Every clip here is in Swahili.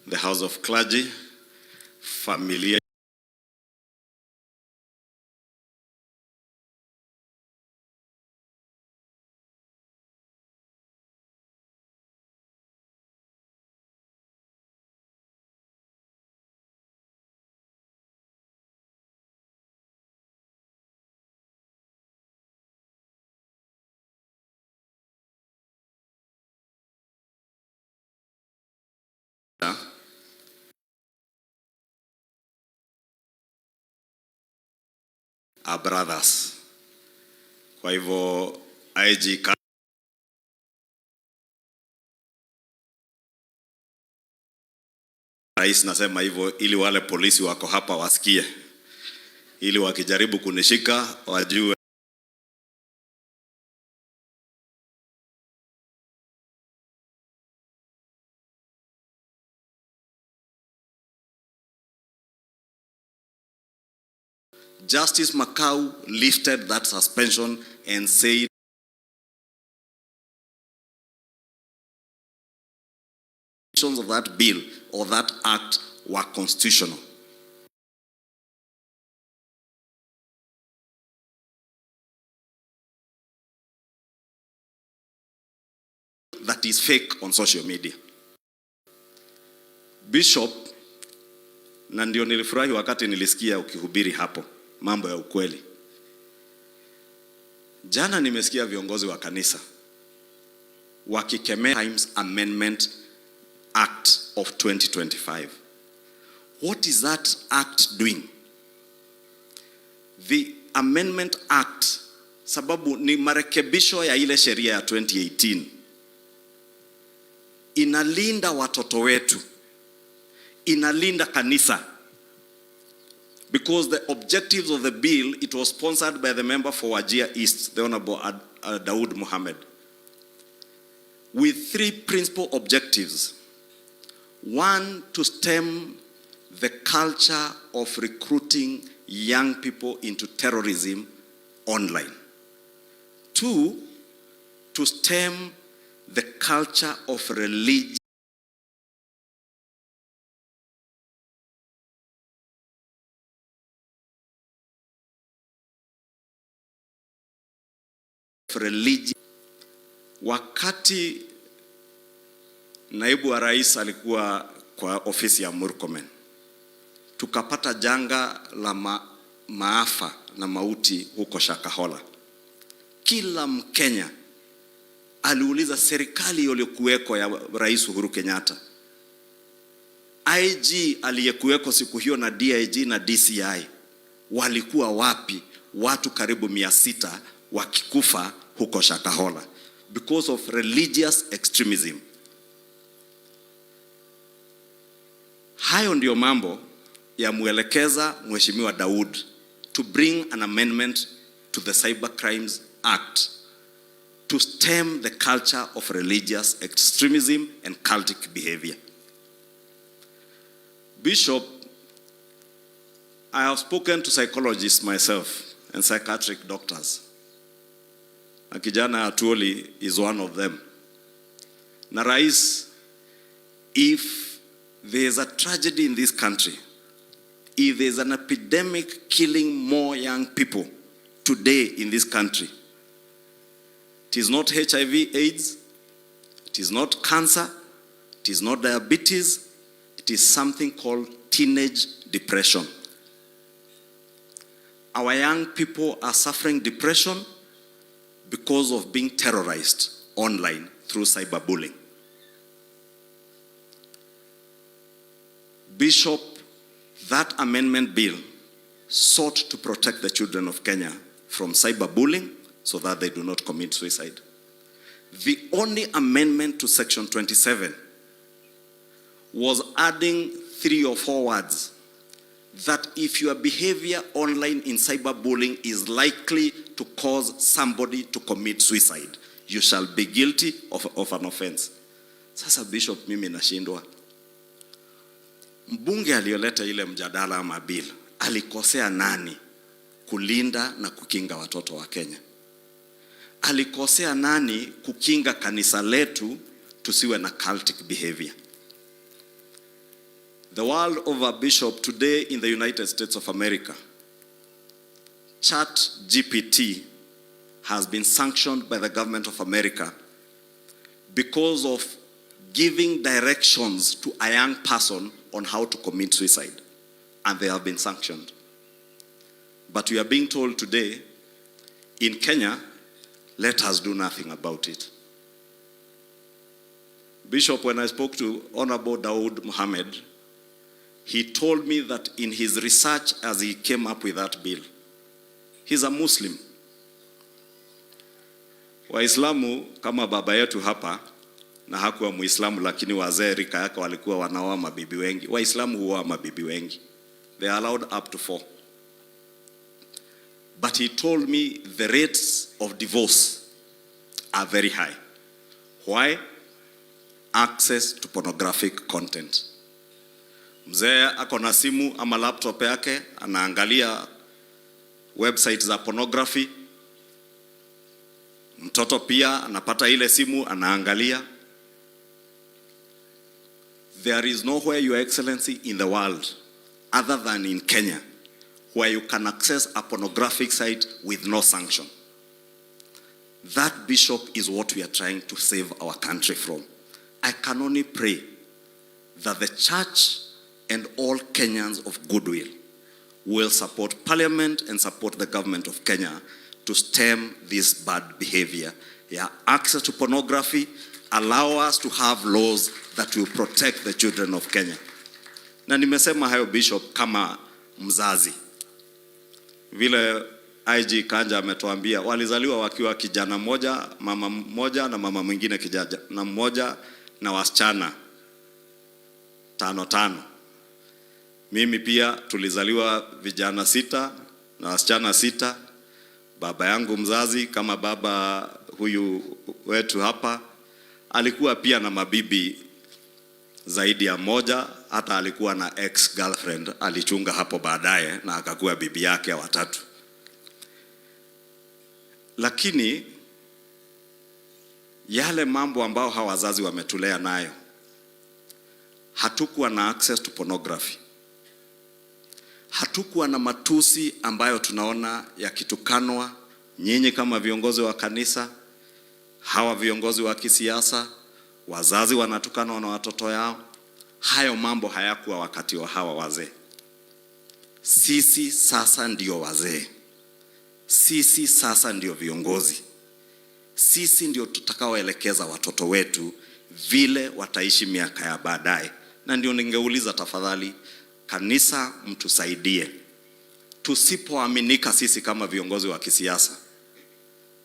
the House of Clergy, familia are brothers. Kwa hivyo IG Rais nasema hivyo ili wale polisi wako hapa wasikie, ili wakijaribu kunishika wajue Justice Makau lifted that suspension and said of that bill or that act were constitutional. That is fake on social media. Bishop, na ndio nilifurahi wakati nilisikia ukihubiri hapo mambo ya ukweli. Jana nimesikia viongozi wa kanisa wakikemea Times Amendment Act of 2025. What is that act doing? The Amendment Act, sababu ni marekebisho ya ile sheria ya 2018, inalinda watoto wetu, inalinda kanisa. Because the objectives of the bill, it was sponsored by the member for Wajir East, the Honorable Daud Mohammed, with 3 principal objectives. 1, to stem the culture of recruiting young people into terrorism online. 2, to stem the culture of religion Wakati naibu wa rais alikuwa kwa ofisi ya Murkomen, tukapata janga la maafa na mauti huko Shakahola. Kila Mkenya aliuliza serikali iliyokuweko ya Rais Uhuru Kenyatta, IG aliyekuweko siku hiyo na DIG na DCI walikuwa wapi? Watu karibu 600 wakikufa huko Shakahola because of religious extremism. Hayo ndio mambo ya muelekeza Mheshimiwa Daud to bring an amendment to the Cyber Crimes Act to stem the culture of religious extremism and cultic behavior. Bishop, I have spoken to psychologists myself and psychiatric doctors. Kijana Atuoli is one of them. Na Rais, if there is a tragedy in this country, if there is an epidemic killing more young people today in this country, it is not HIV/AIDS, it is not cancer, it is not diabetes, it is something called teenage depression. Our young people are suffering depression because of being terrorized online through cyberbullying. Bishop, that amendment bill sought to protect the children of Kenya from cyberbullying so that they do not commit suicide. The only amendment to Section 27 was adding 3 or 4 words that if your behavior online in cyberbullying is likely to cause somebody to commit suicide, you shall be guilty of an offense. Sasa Bishop, mimi nashindwa. Mbunge aliyoleta ile mjadala ama bill alikosea nani kulinda na kukinga watoto wa Kenya? Alikosea nani kukinga kanisa letu tusiwe na cultic behavior? The world over, Bishop, today in the United States of America, ChatGPT has been sanctioned by the government of America because of giving directions to a young person on how to commit suicide. And they have been sanctioned. But we are being told today, in Kenya, let us do nothing about it. Bishop, when I spoke to Honorable Dawood Mohammed, he told me that in his research as he came up with that bill, he's a Muslim. Waislamu kama baba yetu hapa, na hakuwa Muislamu lakini wazee rika yake walikuwa wanaoa mabibi wengi. Waislamu huoa mabibi wengi. They are allowed up to 4. But he told me the rates of divorce are very high. Why? Access to pornographic content. Mzee ako na simu ama laptop yake, anaangalia websites za pornography. Mtoto pia anapata ile simu, anaangalia. There is nowhere, Your Excellency, in the world other than in Kenya where you can access a pornographic site with no sanction. That, Bishop, is what we are trying to save our country from. I can only pray that the church and all Kenyans of goodwill will support Parliament and support the government of Kenya to stem this bad behavior. Yeah, access to pornography, allow us to have laws that will protect the children of Kenya. Na nimesema hayo, Bishop, kama mzazi. Vile IG Kanja ametuambia, walizaliwa wakiwa kijana mmoja, mama mmoja na mama mwingine kijana mmoja na wasichana 5. Mimi pia tulizaliwa vijana 6 na wasichana 6. Baba yangu mzazi kama baba huyu wetu hapa alikuwa pia na mabibi zaidi ya moja, hata alikuwa na ex-girlfriend alichunga hapo baadaye na akakuwa bibi yake ya 3. Lakini yale mambo ambao hawa wazazi wametulea nayo, hatukuwa na access to pornography. Hatukuwa na matusi ambayo tunaona yakitukanwa, nyinyi kama viongozi wa kanisa, hawa viongozi wa kisiasa, wazazi wanatukanwa na watoto yao. Hayo mambo hayakuwa wakati wa hawa wazee. Sisi sasa ndio wazee. Sisi sasa ndio viongozi. Sisi ndio tutakaoelekeza watoto wetu vile wataishi miaka ya baadaye. Na ndio ningeuliza tafadhali, kanisa mtusaidie. Tusipoaminika sisi kama viongozi wa kisiasa.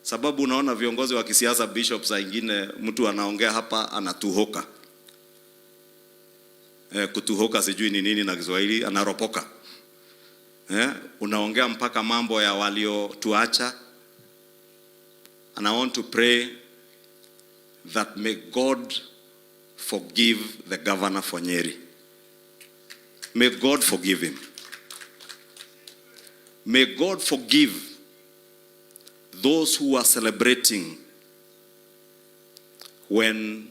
Sababu unaona viongozi wa kisiasa, Bishop, saa ingine mtu anaongea hapa anatuhoka. Kutuhoka sijui ni nini na Kiswahili, anaropoka. Unaongea mpaka mambo ya waliotuacha. And I want to pray that may God forgive the governor for Nyeri. May God forgive him. May God forgive those who are celebrating when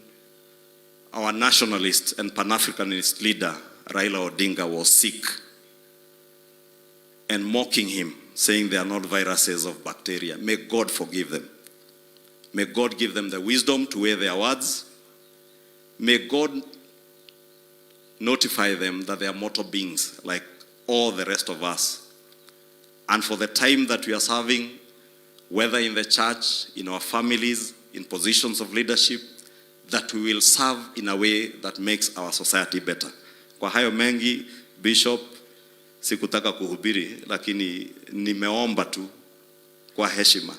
our nationalist and Pan-Africanist leader Raila Odinga was sick and mocking him, saying they are not viruses of bacteria. May God forgive them. May God give them the wisdom to weigh their words. May God notify them that they are mortal beings like all the rest of us. And for the time that we are serving, whether in the church, in our families, in positions of leadership, that we will serve in a way that makes our society better. Kwa hayo mengi, Bishop, sikutaka kuhubiri, lakini nimeomba tu kwa heshima,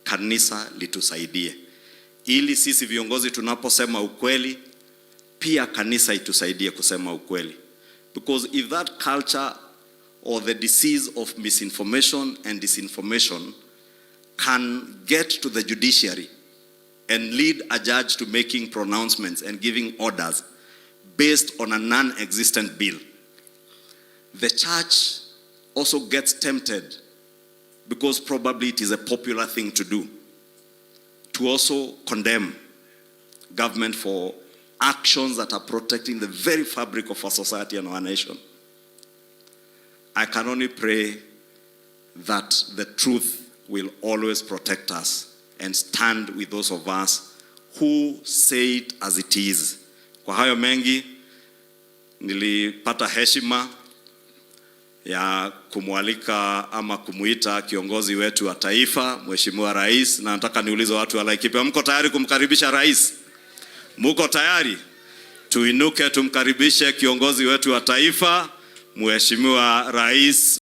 kanisa litusaidie. Ili sisi viongozi tunaposema ukweli, pia kanisa itusaidie kusema ukweli. Because if that culture or the disease of misinformation and disinformation can get to the judiciary and lead a judge to making pronouncements and giving orders based on a non-existent bill, the church also gets tempted, because probably it is a popular thing to do, to also condemn government for actions that are protecting the very fabric of our society and our nation. I can only pray that the truth will always protect us and stand with those of us who say it as it is. Kwa hayo mengi, nilipata heshima ya kumwalika ama kumuita kiongozi wetu wa taifa, Mheshimiwa Rais, na nataka niulize watu wa Laikipia, mko tayari kumkaribisha rais? Mko tayari? Tuinuke tumkaribishe kiongozi wetu wa taifa, Mheshimiwa Rais.